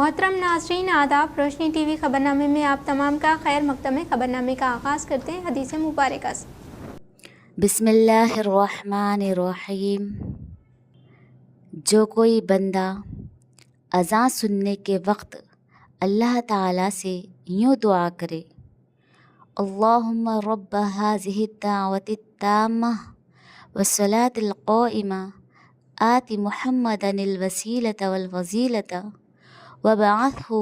मोहतरम नाज़रीन आदाब। रोशनी टीवी खबरनामे में आप तमाम का खैर मकदम खबरनामे का आगाज़ करते हैं हदीस मुबारक से। बिस्मिल्लाहिर्रहमानिर्रहीम। जो कोई बंदा अज़ान सुनने के वक्त अल्लाह ताला से यूँ दुआ करे, अल्लाहुम्मा रब्ब हाज़िहि दावति ताम्मा वस्सलातिल क़ाइमा आति मुहम्मदनिल वसीलता वल फज़ीलता वबअथहु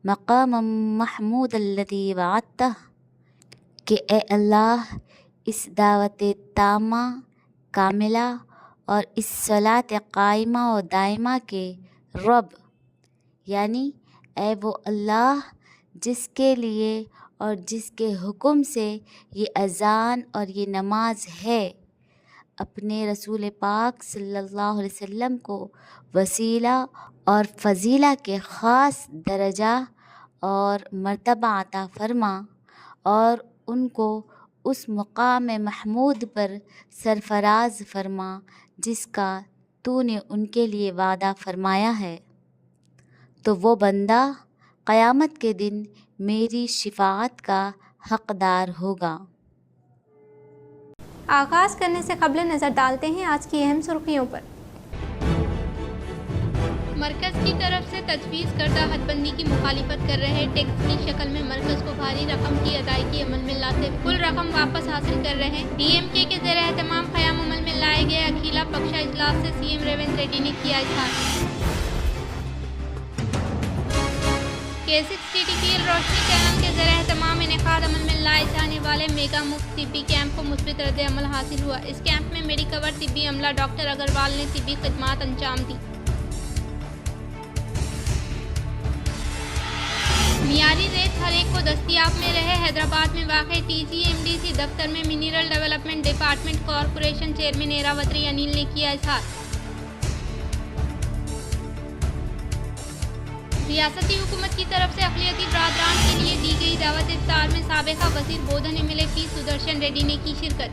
मक़ामम महमूदल्लज़ी वअदतह, कि ए अल्लाह इस दावत तामा कामिला और इस सलात कायमा और दायमा के रब, यानी ए वो अल्लाह जिसके लिए और जिसके हुक्म से ये अज़ान और ये नमाज है, अपने रसूल पाक सल्लल्लाहु अलैहि वसल्लम को वसीला और फ़ज़ीला के ख़ास दर्जा और मर्तबा अता फ़रमा और उनको उस मुक़ाम महमूद पर सरफराज फ़रमा जिसका तूने उनके लिए वादा फ़रमाया है। तो वो बंदा क़यामत के दिन मेरी शिफ़ाअत का हक़दार होगा। आगाज़ करने से कबल नज़र डालते हैं आज की अहम सुर्खियों पर। मरकज़ की तरफ से तजवीज़ करदा हदबंदी की मुखालिफत कर रहे टैक्स की शक्ल में मरकज़ को भारी रकम की अदायगी अमल में लाते कुल रकम वापस हासिल कर रहे डीएमके के ज़ेर एहतमाम क़याम अमल में लाए गए अखिला पक्षा इजलास से सीएम रेवंत रेड्डी ने किया इज़हार। K6TTPL रोशनी चैनल के ज़ेर एहतमाम इनेकाद अमल में लाए जाने वाले मेगा मुफ्त तिब्बी कैंप को मुस्बित रद्द अमल हासिल हुआ। इस कैंप में मेडिकवर तिब्बी अमला डॉक्टर अग्रवाल ने तिब्बी खिदमात अंजाम दी। मियारी रेत हर एक को दस्तियाब में रहे। हैदराबाद में वाक़ई TGMDC दफ्तर में mineral development department corporation chairman Eravatri Anil ने किया इज़हार। रियासती हुकूमत की तरफ से अक़लियती बरादरान के लिए दी गई दावत इफ्तार में साबिक़ा वज़ीर बोधन MLA पी सुदर्शन रेड्डी ने की शिरकत।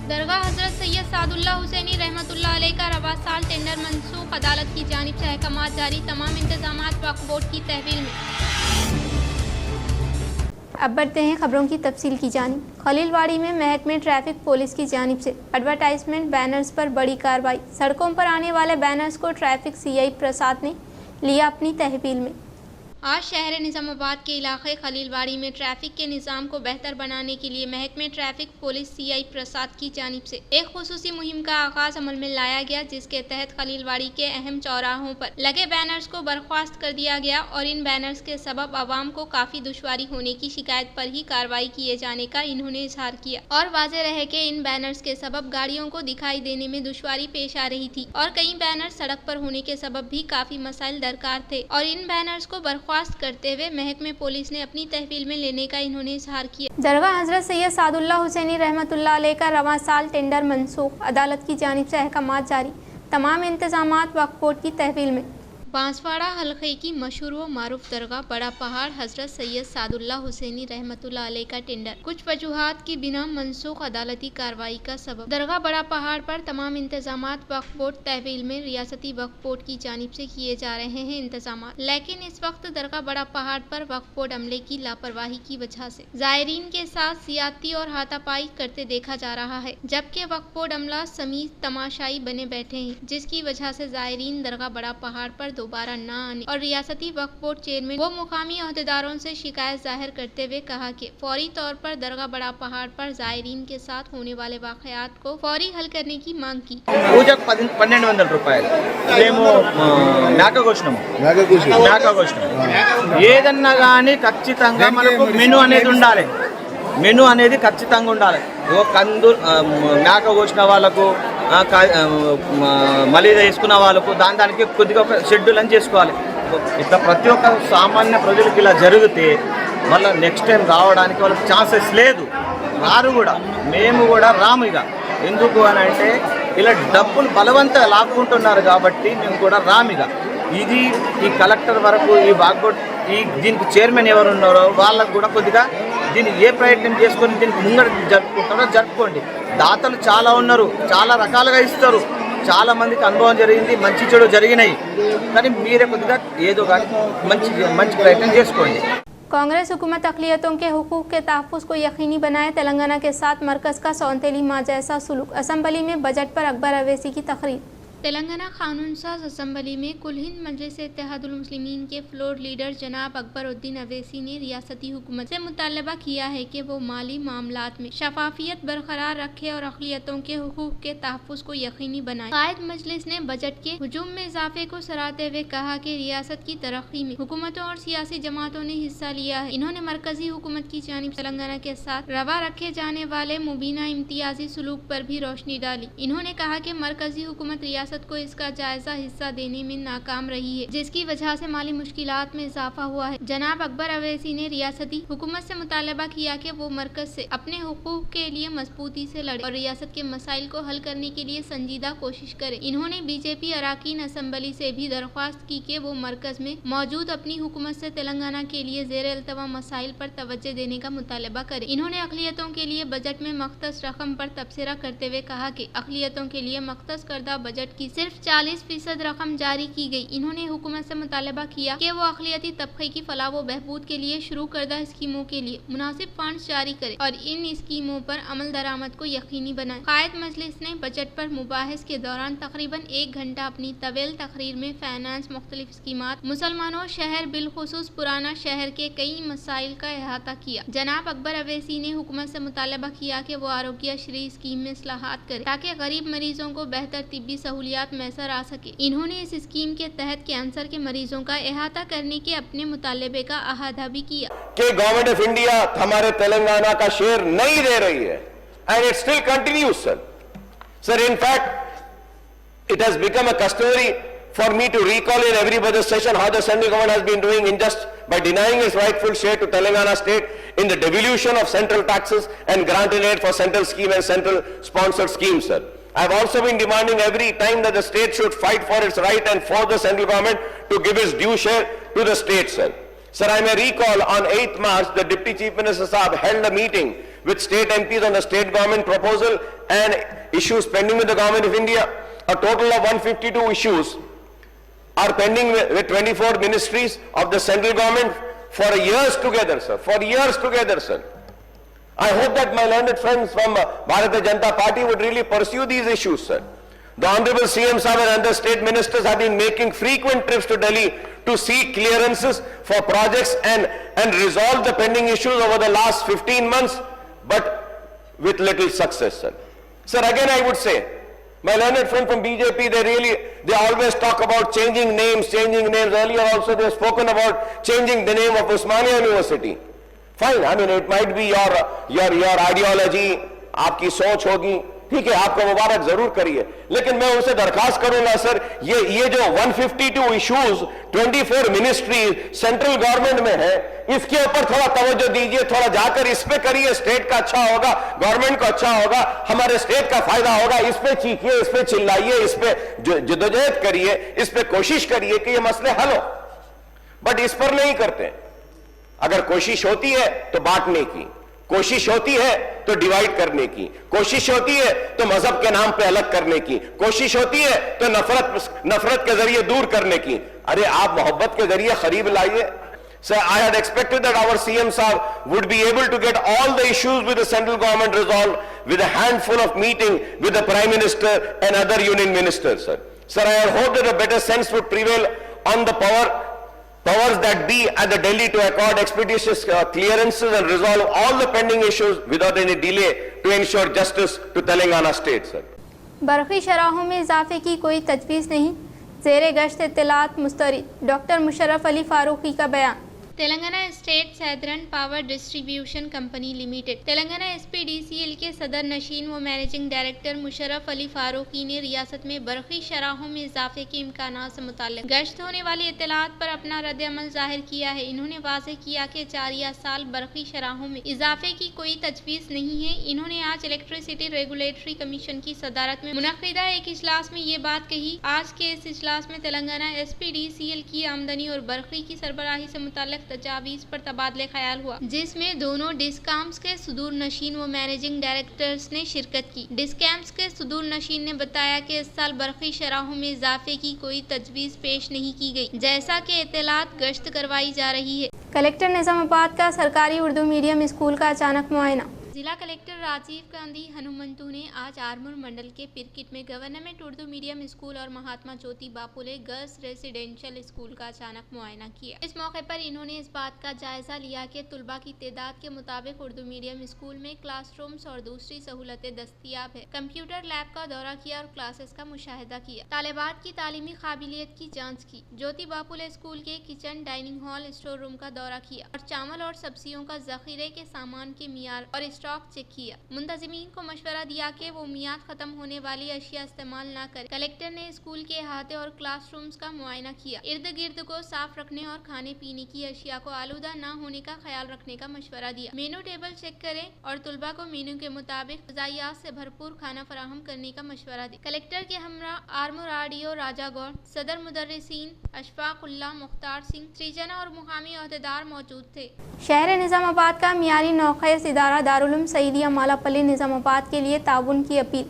दरगाह हज़रत सैयद सादुल्लाह हुसैनी रहमतुल्लाह अलैह का रवा साल टेंडर मनसूख, अदालत की जानिब से अहकामात जारी, तमाम इंतज़ामात वक्फ़ बोर्ड की तहवील में। अब बढ़ते हैं खबरों की तफसील की जानिब। खलीलवाड़ी में महकमे ट्रैफिक पुलिस की जानिब से एडवर्टाइजमेंट बैनर्स पर बड़ी कार्रवाई। सड़कों पर आने वाले बैनर्स को ट्रैफिक CI प्रसाद ने लिया अपनी तहवील में। आज शहर निज़ामाबाद के इलाक़े खलीलवाड़ी में ट्रैफिक के निज़ाम को बेहतर बनाने के लिए महकमे ट्रैफिक पुलिस CI प्रसाद की जानिब से एक खुसूसी मुहिम का आगाज़ अमल में लाया गया, जिसके तहत खलीलवाड़ी के अहम चौराहों पर लगे बैनर्स को बर्खास्त कर दिया गया और इन बैनर्स के सबब आवाम को काफ़ी दुश्वारी होने की शिकायत पर ही कार्रवाई किए जाने का इन्होंने इजहार किया और वाज़ेह रहे कि इन बैनर्स के सबब गाड़ियों को दिखाई देने में दुश्वारी पेश आ रही थी और कई बैनर सड़क पर होने के सबब भी काफ़ी मसाइल दरकार थे और इन बैनर्स को करते हुए महकमे पुलिस ने अपनी तहवील में लेने का इन्होंने इजहार किया। दरगाह हज़रत सैयद सादुल्लाह हुसैनी रहमतुल्लाह अलैह का रवां साल टेंडर मनसूख, अदालत की जानिब से अहकामात जारी, तमाम इंतज़ामात वक्फ़ बोर्ड की तहवील में। बांसवाड़ा हल्के की मशहूर व मारूफ दरगाह बड़ा पहाड़ हज़रत सैयद सादुल्लाह हुसैनी रहमतुल्लाह अलैह का टेंडर कुछ वजूहात की बिना मनसूख, अदालती कार्रवाई का सबब। दरगाह बड़ा पहाड़ पर तमाम इंतजामात वक्फ बोर्ड तहवील में रियासती वक्फ बोर्ड की जानिब से किए जा रहे हैं इंतजामात, लेकिन इस वक्त दरगाह बड़ा पहाड़ पर वक्फ बोर्ड अमले की लापरवाही की वजह से ज़ायरीन के साथ सियाती और हाथापाई करते देखा जा रहा है, जबकि वक्फ बोर्ड अमला समीत तमाशाई बने बैठे हैं, जिसकी वजह से ज़ायरीन दरगाह बड़ा पहाड़ पर दोबारा न आने और रियासती वक्फ बोर्ड चेयरमैन वो मुकामी अहदेदारों से शिकायत जाहिर करते हुए कहा कि फौरी तौर पर दरगाह बड़ा पहाड़ पर ज़ायरीन के साथ होने वाले वाक़यात को फौरी हल करने की मांग की। పూజకు 1200 రూపాయలు మేము మేకగోష్ణం ఏదన్నా కానీ ఖచ్చితంగా మనకు మెను అనేది ఉండాలి. మెను అనేది ఖచ్చితంగా ఉండాలి. కందు మేక కోసిన వాళ్ళకు మలీద వేసుకున్న వాళ్ళకు దానికి కొద్దిగా ఒక షెడ్యూల్ అని చేసుకోవాలి. ఇట్లా ప్రతి ఒక్క సామాన్య ప్రజలకు ఇలా జరిగితే మళ్ళీ నెక్స్ట్ టైం రావడానికి వాళ్ళకి ఛాన్సెస్ లేదు, రారు కూడా, మేము కూడా రాము. ఇక ఎందుకు అని అంటే ఇలా డబ్బులు బలవంతంగా లాక్కుంటున్నారు కాబట్టి మేము కూడా రామిగ. ఇది ఈ కలెక్టర్ వరకు ఈ బాగ్బోర్డ్ దీనికి చైర్మన్ ఎవరు ఉన్నారో వాళ్ళకు కూడా కొద్దిగా దీన్ని ఏ ప్రయత్నం చేసుకొని దీనికి ముంగడ జరుపుకుంటారో జరుపుకోండి. దాతలు చాలా ఉన్నారు, చాలా రకాలుగా ఇస్తారు, చాలా మందికి అనుభవం జరిగింది, మంచి చెడు జరిగినాయి. కానీ మీరే కొద్దిగా ఏదో కానీ మంచి ప్రయత్నం చేసుకోండి. कांग्रेस हुकूमत अक़लियतों के हुकूक़ के तहफ़्फ़ुज़ को यकीनी बनाए, तेलंगाना के साथ मरकज़ का सौतेली माँ जैसा सुलूक। असम्बली में बजट पर अकबर अवैसी की तकरीर। तेलंगाना कानून साज असम्बली में कुल हिंद मजलिस इत्तेहादुल मुस्लिमीन के फ्लोर लीडर जनाब अकबर उद्दीन अवैसी ने रियासती हुकूमत से मुतालबा किया है कि वो माली मामलात में शफाफियत बरकरार रखे और अक़लियतों के हुकूक़ के तहफ़्फ़ुज़ को यकीनी बनाए। कायद मजलिस ने बजट के हुजूम में इजाफे को सराहते हुए कहा कि रियासत की तरक्की में हुकूमतों और सियासी जमातों ने हिस्सा लिया है। इन्होंने मरकजी हुकूमत की जानिब तेलंगाना के साथ रवा रखे जाने वाले मुबीना इम्तियाजी सलूक पर भी रोशनी डाली। इन्होंने कहा कि मरकजी हुकूमत रियासत को इसका जायजा हिस्सा देने में नाकाम रही है, जिसकी वजह से माली मुश्किलात में इजाफा हुआ है। जनाब अकबर अवैसी ने रियासती हुकूमत से मुतालबा किया कि वो मरकज से अपने हुकूक के लिए मजबूती से लड़े और रियासत के मसाइल को हल करने के लिए संजीदा कोशिश करे। इन्होंने बीजेपी अराकीन असम्बली से भी दरख्वास्त की कि वो मरकज में मौजूद अपनी हुकूमत से तेलंगाना के लिए ज़ेर अल्तवा मसाइल पर तवज्जो देने का मुतालबा करे। इन्होंने अक़लियतों के लिए बजट में मख्तस रकम पर तबसरा करते हुए कहा कि अक़लियतों के लिए मख्तस करदा बजट की सिर्फ 40% रकम जारी की गई। इन्होंने हुकूमत से मुतालबा किया कि वो अक़लियती तबके की फलाह व बहबूद के लिए शुरू करदा स्कीमों के लिए मुनासिब फंड्स जारी करे और इन स्कीमों पर अमल दरामद को यकीनी बनाए। कायद मजलिस ने बजट पर मुबाहिस के दौरान तकरीबन 1 घंटा अपनी तवील तकरीर में फाइनेंस, मुख्तलिफ स्कीमात, मुसलमानों शहर बिलखुसूस पुराना शहर के कई मसाइल का अहाता किया। जनाब अकबर अवैसी ने हुकूमत से मुतालबा किया कि वो आरोग्य श्री स्कीम में इस्लाहात करे ताकि गरीब मरीजों को बेहतर तिब्बी सहूलियात मैसर आ सके। इन्होंने इस स्कीम के तहत कैंसर के मरीजों का अहाता करने के अपने मुतालबे का अहादा भी किया कि गवर्नमेंट ऑफ इंडिया हमारे तेलंगाना का शेयर नहीं दे रही है, and it still continues sir in fact it has become a customary for me to recall in every budget session how the central government has been doing in just by denying its rightful share to Telangana state in the devolution of central taxes and granting aid for central scheme and central sponsored schemes, sir. I have also been demanding every time that the state should fight for its right and for the central government to give its due share to the state, sir. Sir, I may recall on 8th March, the Deputy Chief Minister Saab held a meeting with state MPs on the state government proposal and issues pending with the government of India. A total of 152 issues are pending with 24 ministries of the central government for years together, sir. For years together, sir. I hope that my learned friends from Bharatiya Janata Party would really pursue these issues, sir. The Honorable CM Saab and other state ministers have been making frequent trips to Delhi to seek clearances for projects and resolve the pending issues over the last 15 months, but with little success, sir. Sir, again I would say, my learned friend from BJP, they always talk about changing names. Earlier also they have spoken about changing the name of Osmania University. Fine, I mean it might be your ideology, आपकी सोच होगी, ठीक है, आपको मुबारक जरूर करिए, लेकिन मैं उनसे दरखास्त करूंगा सर, ये जो 152 इश्यूज 24 मिनिस्ट्री सेंट्रल गवर्नमेंट में है, इसके ऊपर थोड़ा तवज्जो दीजिए, थोड़ा जाकर इस पे करिए, स्टेट का अच्छा होगा, गवर्नमेंट को अच्छा होगा, हमारे स्टेट का फायदा होगा, इस पे चीखिए, इस पे चिल्लाइए, इस पे जद्दोजहद करिए, इस पे कोशिश करिए कि ये मसले हल हो, बट इस पर नहीं करते। अगर कोशिश होती है तो बांटने की, कोशिश होती है तो डिवाइड करने की, कोशिश होती है तो मजहब के नाम पे अलग करने की, कोशिश होती है तो नफरत के जरिए दूर करने की। अरे आप मोहब्बत के जरिए करीब लाइए। So I had expected that our CM Saab would be able to get all the issues with the central government resolved with a handful of meeting with the Prime Minister and other union ministers, sir. Sir, I had hoped that a better sense would prevail on the powers that be at the Delhi to accord expeditious clearances and resolve all the pending issues without any delay to ensure justice to Telangana state, sir. बरक़ी शराहों में इजाफे की कोई तजवीज़ नहीं, ज़ेरे गश्त इत्तलात मुस्तरद। डॉक्टर मुशर्रफ अली फारूकी का बयान। Telangana state southern power distribution company limited Telangana SPDCL के सदर नशीन व मैनेजिंग डायरेक्टर मुशर्रफ अली फारूकी ने रियासत में बरक़ी शराहों में इजाफे के इम्कानात से मुताल्लिक़ गश्त होने वाली इत्तलात पर अपना रद्द-ए-अमल ज़ाहिर किया है। इन्होंने वाज़ेह किया कि जारिया साल बरक़ी शराहों में इजाफे की कोई तजवीज़ नहीं है। इन्होंने आज इलेक्ट्रिसिटी रेगुलेटरी कमीशन की सदारत में मुनक़िदा एक इजलास में ये बात कही। आज के इस इजलास में तेलंगाना SPDCL की आमदनी और बरक़ी की सरबराही से मुताल्लिक़ مختلف تجاویز پر تبادلہ خیال ہوا، جس میں دونوں ڈسکامس کے صدور نشین و مینیجنگ ڈائریکٹرز نے شرکت کی۔ ڈسکامس کے صدور نشین نے بتایا کہ اس سال برقی شرحوں میں اضافے کی کوئی تجویز پیش نہیں کی گئی، جیسا کہ اطلاعات گشت کروائی جا رہی ہے۔ کلکٹر نظام آباد کا سرکاری اردو میڈیم اسکول کا اچانک معائنہ۔ ضلع کلکٹر راجیو گاندھی ہنومنتو نے آج آرمور منڈل کے پرکٹ میں گورنمنٹ اردو میڈیم اسکول اور مہاتما جیوتی باپولے گرلز ریزیڈینشل اسکول کا اچانک معائنہ کیا۔ اس موقع پر انہوں نے اس بات کا جائزہ لیا کہ طلباء کی تعداد کے مطابق اردو میڈیم اسکول میں کلاس رومز اور دوسری سہولتیں دستیاب ہیں، کمپیوٹر لیب کا دورہ کیا اور کلاسز کا مشاہدہ کیا، طالبات کی تعلیمی قابلیت کی جانچ کی، جیوتی باپولے اسکول کے kitchen, dining hall, store room کا دورہ کیا اور چاول اور سبزیوں کا ذخیرے کے سامان کے معیار اور اسٹاک چیک کیا۔ منتظمین کو مشورہ دیا کہ وہ میعاد ختم ہونے والی اشیاء استعمال نہ کریں۔ کلکٹر نے اسکول کے احاطے اور کلاس رومز کا معائنہ کیا، ارد گرد کو صاف رکھنے اور کھانے پینے کی اشیاء کو آلودہ نہ ہونے کا خیال رکھنے کا مشورہ دیا۔ مینو ٹیبل چیک کریں اور طلباء کو مینو کے مطابق غذائیات سے بھرپور کھانا فراہم کرنے کا مشورہ دیا۔ کلکٹر کے ہمراہ آرمور RDO راجا گوڑ، صدر مدرسین اشفاق اللہ، مختار سنگھ، سریجنا اور مقامی عہدیدار موجود تھے۔ شہر نظام آباد کا معیاری نوخیز ادارہ دارالعلوم سعیدیہ مالاپلی نظام آباد کے لیے تعاون کی اپیل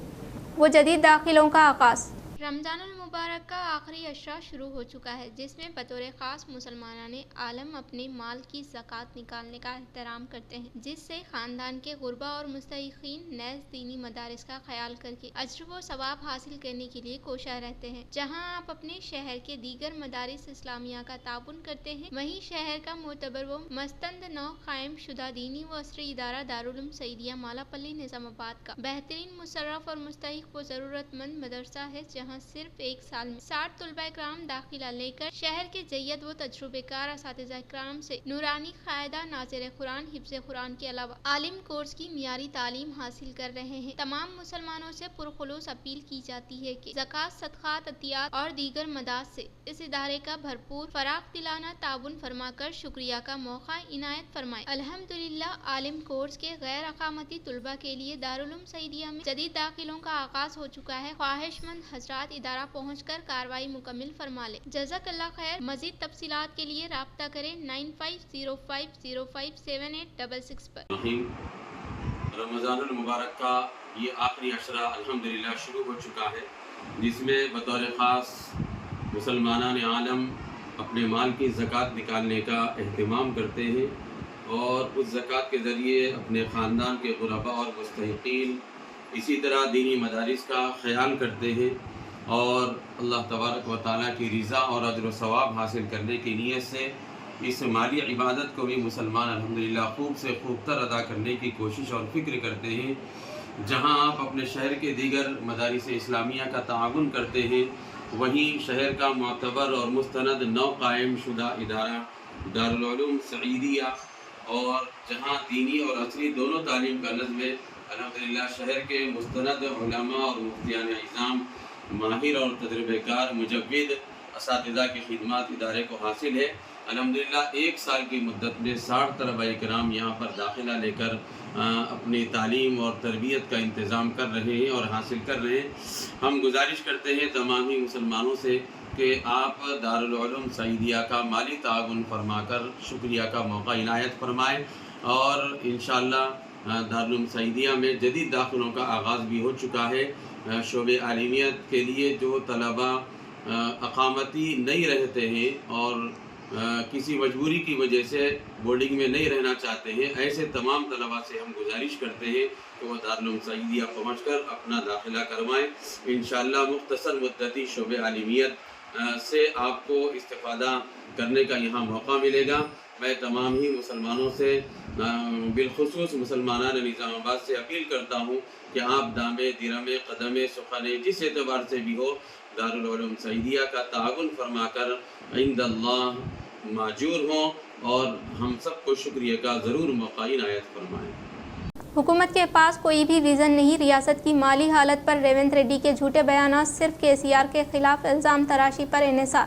و جدید داخلوں کا آغاز۔ رمضان المبارک کا آخری عشرہ شروع ہو چکا ہے، جس میں بطور خاص مسلمانان عالم اپنے مال کی زکوٰۃ نکالنے کا احترام کرتے ہیں، جس سے خاندان کے غربا اور مستحقین نیز دینی مدارس کا خیال کر کے اجر و ثواب حاصل کرنے کے لیے کوشاں رہتے ہیں۔ جہاں آپ اپنے شہر کے دیگر مدارس اسلامیہ کا تعاون کرتے ہیں، وہیں شہر کا معتبر و مستند نو قائم شدہ دینی و عصری ادارہ دارالعلوم سعیدیہ مالاپلی نظام آباد کا بہترین، مشرف اور مستحق و ضرورت مند مدرسہ ہے، جہاں صرف ایک سال میں 60 طلبہ کرام داخلہ لے کر شہر کے جید و تجربے کار اساتذہ کرام سے نورانی قاعدہ، ناظر قرآن، حفظ قرآن کے علاوہ عالم کورس کی معیاری تعلیم حاصل کر رہے ہیں۔ تمام مسلمانوں سے پرخلوص اپیل کی جاتی ہے کہ زکوٰۃ، صدقات، عطیات اور دیگر مداد سے اس ادارے کا بھرپور فراخ دلانہ تعاون فرما کر شکریہ کا موقع عنایت فرمائیں۔ الحمدللہ عالم کورس کے غیر اقامتی طلبہ کے لیے دارالعلوم سعیدیہ میں جدید داخلوں کا آغاز ہو چکا ہے۔ خواہش مند حضرات ادارہ پہنچ کر کارروائی مکمل فرما لیں۔ جزاک اللہ خیر۔ مزید تفصیلات کے لیے رابطہ کریں 9505057866 پر۔ رمضان المبارک کا یہ آخری عشرہ الحمدللہ شروع ہو چکا ہے، جس میں بطور خاص مسلمانان عالم اپنے مال کی زکوٰۃ نکالنے کا اہتمام کرتے ہیں اور اس زکوٰۃ کے ذریعے اپنے خاندان کے غربا اور مستحقین، اسی طرح دینی مدارس کا خیال کرتے ہیں اور اللہ تبارک و تعالیٰ کی رضا اور اجر و ثواب حاصل کرنے کی نیت سے اس مالی عبادت کو بھی مسلمان الحمدللہ خوب سے خوب تر ادا کرنے کی کوشش اور فکر کرتے ہیں۔ جہاں آپ اپنے شہر کے دیگر مدارس اسلامیہ کا تعاون کرتے ہیں، وہیں شہر کا معتبر اور مستند نو قائم شدہ ادارہ دارالعلوم سعیدیہ، اور جہاں دینی اور عصری دونوں تعلیم کا نظم ہے، الحمدللہ شہر کے مستند علماء اور مفتیان اعظام، ماہر اور تجربہ کار مجود اساتذہ کی خدمات ادارے کو حاصل ہے۔ الحمدللہ ایک سال کی مدت میں 60 طلبہ کرام یہاں پر داخلہ لے کر اپنی تعلیم اور تربیت کا انتظام کر رہے ہیں اور حاصل کر رہے ہیں۔ ہم گزارش کرتے ہیں تمام ہی مسلمانوں سے کہ آپ دارالعلوم سعیدیہ کا مالی تعاون فرما کر شکریہ کا موقع عنایت فرمائیں، اور انشاءاللہ دارالعلوم سعیدیہ میں جدید داخلوں کا آغاز بھی ہو چکا ہے۔ شعبہ عالمیت کے لیے جو طلبہ اقامتی نہیں رہتے ہیں اور کسی مجبوری کی وجہ سے بورڈنگ میں نہیں رہنا چاہتے ہیں، ایسے تمام طلباء سے ہم گزارش کرتے ہیں کہ وہ دارالعلوم سعیدیہ پہنچ کر اپنا داخلہ کروائیں۔ انشاءاللہ مختصر مدتی شعبہ عالمیت سے آپ کو استفادہ کرنے کا یہاں موقع ملے گا۔ میں تمام ہی مسلمانوں سے بالخصوص مسلمانان نظام آباد سے اپیل کرتا ہوں کہ آپ دامے درمے قدمے سخنے جس اعتبار سے بھی ہو دارالعلوم سعیدیہ کا تعاون فرما کر عند اللہ ماجور ہوں اور ہم سب کو شکریہ کا ضرور موقع عنایت فرمائیں۔ حکومت کے پاس کوئی بھی ویژن نہیں، ریاست کی مالی حالت پر ریونت ریڈی کے جھوٹے بیانات، صرف KCR کے خلاف الزام تراشی پر انحصار۔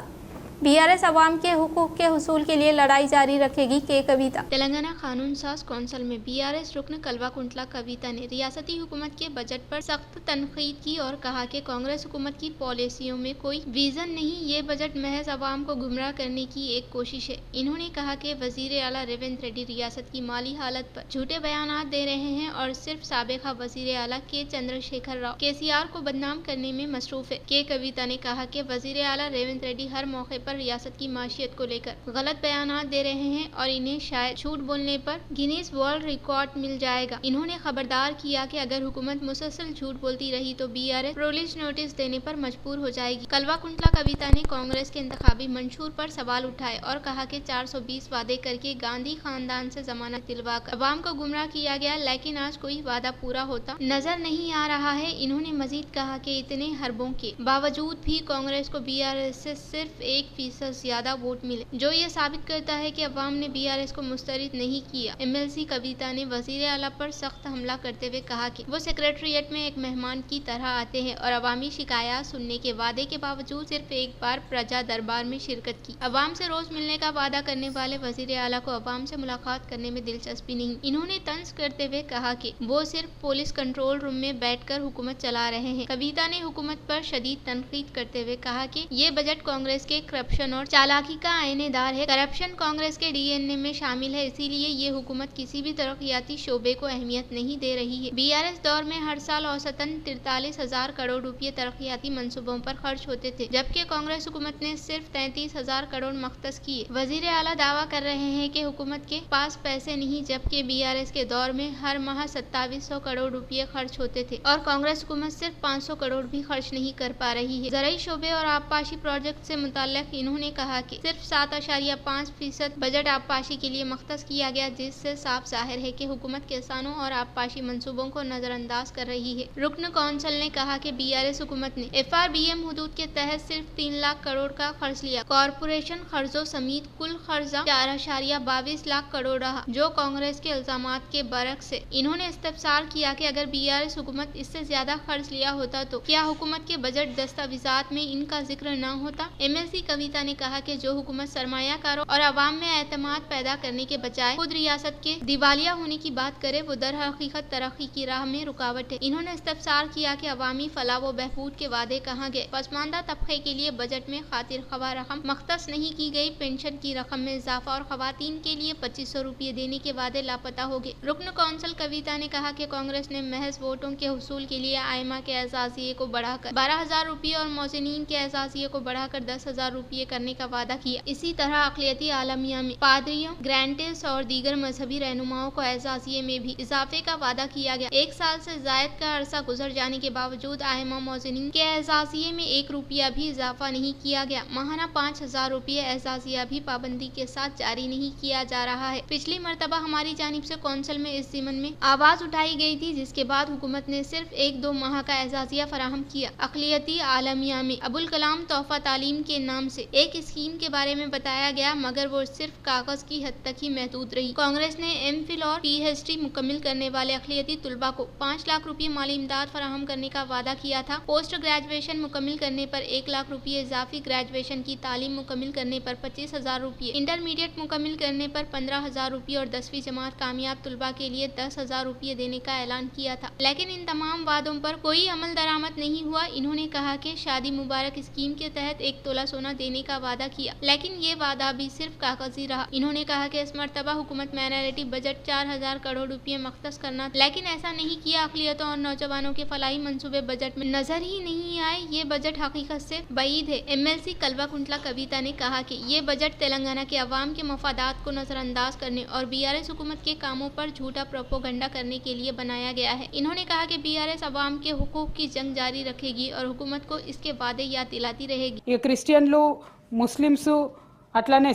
बीआरएस अवाम के हुकूक के हुसूल के लिए लड़ाई जारी रखेगी के कविता। तेलंगाना कानून साज कौंसिल में बीआरएस रुकन कल्वाकुंटला कविता ने रियासती हुकूमत के बजट पर सख्त तनकीद की और कहा कि कांग्रेस हुकूमत की पॉलिसियों में कोई विजन नहीं, ये बजट महज अवाम को गुमराह करने की एक कोशिश है। इन्होंने कहा कि वजीर आला रेवंत रेड्डी रियासत की माली हालत पर झूठे बयान दे रहे हैं और सिर्फ साबिका वजीर आला के चंद्रशेखर राव केसीआर को बदनाम करने में मसरूफ है। के कविता ने कहा कि वजीर आला रेवंत रेड्डी हर मौके पर रियासत की माशियत को लेकर गलत बयान दे रहे हैं और इन्हें शायद झूठ बोलने पर गिनीज वर्ल्ड रिकॉर्ड मिल जाएगा। इन्होंने खबरदार किया कि अगर हुकूमत मुसलसल झूठ बोलती रही तो बीआरएस पुलिस नोटिस देने पर मजबूर हो जाएगी। कल्वाकुंटला कविता ने कांग्रेस के इंतखाबी मंशूर पर सवाल उठाए और कहा कि 420 वादे करके गांधी खानदान से जमानत दिलवाकर अवाम को गुमराह किया गया, लेकिन आज कोई वादा पूरा होता नजर नहीं आ रहा है। इन्होंने मजीद कहा कि इतने हरबों के बावजूद भी कांग्रेस को बीआरएस से सिर्फ 1% ज्यादा वोट मिले, जो ये साबित करता है कि अवाम ने बीआरएस को मुस्तरद नहीं किया। एमएलसी कविता ने वजीर आला पर सख्त हमला करते हुए कहा कि वो सेक्रेटरिएट में एक मेहमान की तरह आते हैं और अवामी शिकायत सुनने के वादे के बावजूद सिर्फ एक बार प्रजा दरबार में शिरकत की। अवाम से रोज मिलने का वादा करने वाले वजीर आला को अवाम से मुलाकात करने में दिलचस्पी नहीं। इन्होंने तंज करते हुए कहा कि वो सिर्फ पुलिस कंट्रोल रूम में बैठकर हुकूमत चला रहे हैं। कविता ने हुकूमत पर शदीद तनकीद करते हुए कहा कि ये बजट कांग्रेस के करप्शन और चालाकी का आईनेदार है। करप्शन कांग्रेस के डीएनए में शामिल है, इसीलिए ये हुकूमत किसी भी तरक्याती शोबे को अहमियत नहीं दे रही है। बीआरएस दौर में हर साल औसतन 43,000 करोड़ रुपए तरक्याती मंसूबों पर खर्च होते थे, जबकि कांग्रेस हुकूमत ने सिर्फ 33,000 करोड़ मख्तस किए। वजीर आला दावा कर रहे हैं कि हुकूमत के पास पैसे नहीं, जबकि बीआरएस के दौर में हर माह 2700 करोड़ रुपए खर्च होते थे और कांग्रेस हुकूमत सिर्फ 500 करोड़ भी खर्च नहीं कर पा रही है। ज़राई शोबे और आबपाशी प्रोजेक्ट से मुताल्लिक इन्होंने कहा कि सिर्फ 7.5% बजट आबपाशी के लिए मख्तस किया गया, जिससे साफ जाहिर है कि हुकूमत किसानों और आबपाशी मंसूबों को नजरअंदाज कर रही है। रुकन कौंसिल ने कहा कि बीआरएस हुकूमत ने एफआरबीएम हुदूद के तहत सिर्फ 3 लाख करोड़ का खर्च लिया। कॉरपोरेशन खर्चों समेत कुल खर्चा 4.22 लाख करोड़ रहा, जो कांग्रेस के इल्जामात के बरक्स है। इन्होंने इस्तफसार किया कि अगर बीआरएस हुकूमत इससे ज्यादा खर्च लिया होता तो क्या हुकूमत के बजट दस्तावेजात में इनका जिक्र न होता। एमएलसी कविता ने कहा कि जो हुकूमत सरमायाकारों और अवाम में एतमाद पैदा करने के बजाय खुद रियासत के दिवालिया होने की बात करे, वो दर हकीकत तरक्की की राह में रुकावट है। इन्होंने इस्तफसार किया कि अवामी फलाह व बहबूद के वादे कहाँ गए। पसमानदा तबके के लिए बजट में खातिर खवा रकम मख्तस नहीं की गई। पेंशन की रकम में इजाफा और खवातीन के लिए 2500 रुपये देने के वादे लापता हो गए। रुकन कौंसिल कविता ने कहा कि कांग्रेस ने महज वोटों के हुसूल के लिए आयमा के एजाजिये को बढ़ाकर 12,000 रुपये और मोज़नीन के एजाजिये को बढ़ाकर 10,000 रुपये करने का वादा किया। इसी तरह अक़लियती आलमिया में पादरियों, ग्रांटेस और दीगर मजहबी रहनुमाओं को एजाजिये में भी इजाफे का वादा किया गया। 1 साल से जायद का अरसा गुजर जाने के बावजूद आयमा मोज़नीन के एजाजिये में 1 रुपया भी इजाफा नहीं किया गया। माहाना 5,000 रुपये एजाजिया भी पाबंदी के साथ जारी नहीं किया जा रहा है। पिछली मरतबा हमारी जानिब से कौंसिल में इस ज़िमन में आवाज उठाई गई थी, जिसके बाद हुकूमत ने सिर्फ 1-2 माह का एजाजिया फराहम किया। अक़लियती आलमिया में अबुल कलाम तोहफा तालीम के नाम से एक स्कीम के बारे में बताया गया, मगर वो सिर्फ कागज की हद तक ही महदूद रही। कांग्रेस ने एमफिल और पीएचडी मुकम्मिल करने वाले अक़लियती तुलबा को 5 लाख रुपये माली इमदाद फराहम करने का वादा किया था। पोस्ट ग्रेजुएशन मुकम्मिल करने पर 1 लाख रुपये, इजाफी ग्रेजुएशन की तालीम मुकम्मिल करने पर 25,000 रुपये, इंटरमीडिएट मुकम्मिल करने पर 15,000 रुपये और 10वीं जमात कामयाब तुलबा के लिए 10,000 रुपये देने का ऐलान किया था, लेकिन इन तमाम वादों पर कोई अमल दरामद नहीं हुआ। इन्होंने कहा कि शादी मुबारक स्कीम के तहत 1 तोला सोना देने का वादा किया, लेकिन ये वादा भी सिर्फ कागजी रहा। इन्होंने कहा कि इस मरतबा हुकूमत माइनॉरिटी बजट 4,000 करोड़ रुपये मख्तस करना, लेकिन ऐसा नहीं किया। अक़लियतों और नौजवानों के फलाही मंसूबे बजट में नजर ही नहीं आए। ये बजट हकीकत से बईद है। एमएलसी कल्वाकुंटला कविता ने कहा कि ये बजट तेलंगाना के अवाम के मफादात को नजरअंदाज करने और बीआरएस हुकूमत के कामों पर झूठा प्रोपोगंडा करने के लिए बनाया गया है। इन्होंने कहा कि बीआरएस अवाम के हुकूक की जंग जारी रखेगी और हुकूमत को इसके वादे याद दिलाती रहेगी। ఈ క్రిస్టియన్లు, ముస్లిమ్స్, అట్లానే